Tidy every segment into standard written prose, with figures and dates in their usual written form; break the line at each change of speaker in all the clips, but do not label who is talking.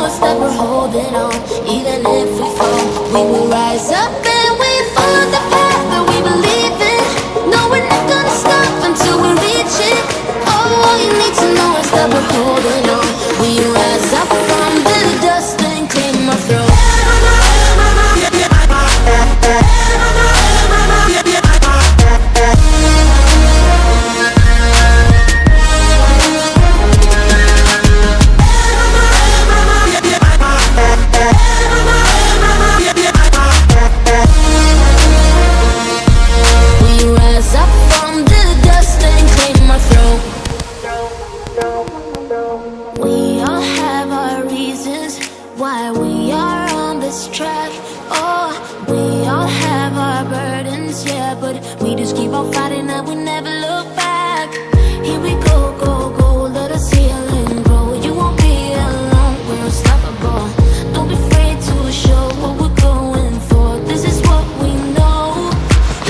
us that we're holding on. Even if we fall, we will rise up and we follow the path that we believe in. No, we're not gonna stop until we reach it. Oh, all you need to know is that we're holding on. We rise up from the dust and claim our throne. We all have our reasons why we are on this track. Oh, we all have our burdens, yeah, but we just keep on fighting and we never look back. Here we go, go, go, let us heal and grow. You won't be alone, we're unstoppable. Don't be afraid to show what we're going for. This is what we know.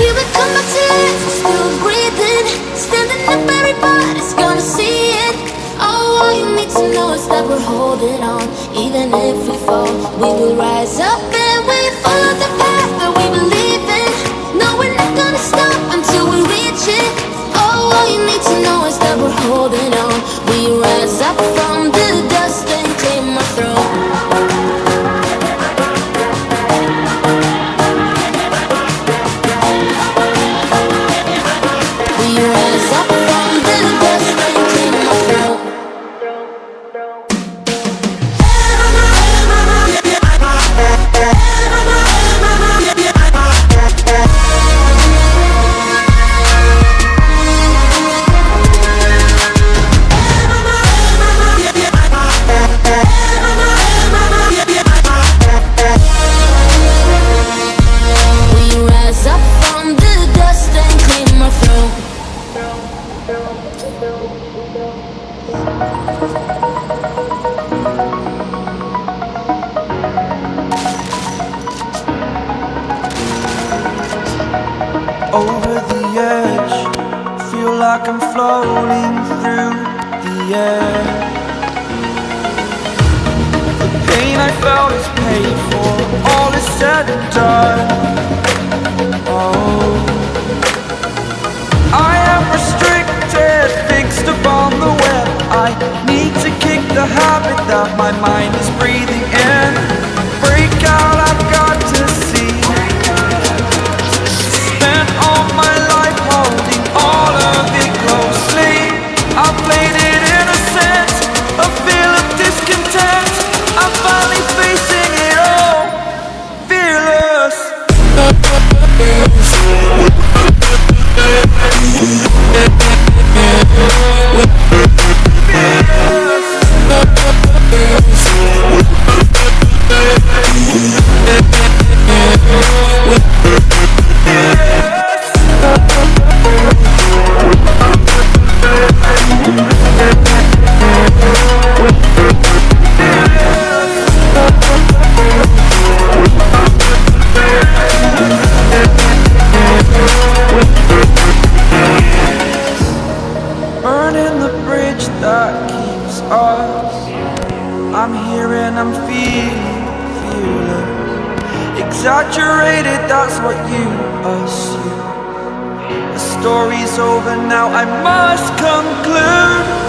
Here we come back to life, we're still breathing. Standing up, everybody's gonna see it. Oh, all you need to know is that we're holding on. Even if we fall, we will rise up and we follow the path that we believe in. No, we're not gonna stop until we reach it. Oh, all you need to know is that we're holding on. We rise up from the dust and claim our throne. We rise up from the dust and claim our throne.
Over the edge, feel like I'm floating through the air. The pain I felt is paid for, all is said and done. Oh, I am restricted, fixed upon the web. I need to kick the habit that my mind is breathing in. Break out, I've got to see. Spent all my life holding all of it closely. I played it innocent, a feel of discontent. I'm finally facing it all, fearless. Burning the bridge that keeps us. I'm here and I'm feeling fearless. Exaggerated, that's what you assume. The story's over now, I must conclude.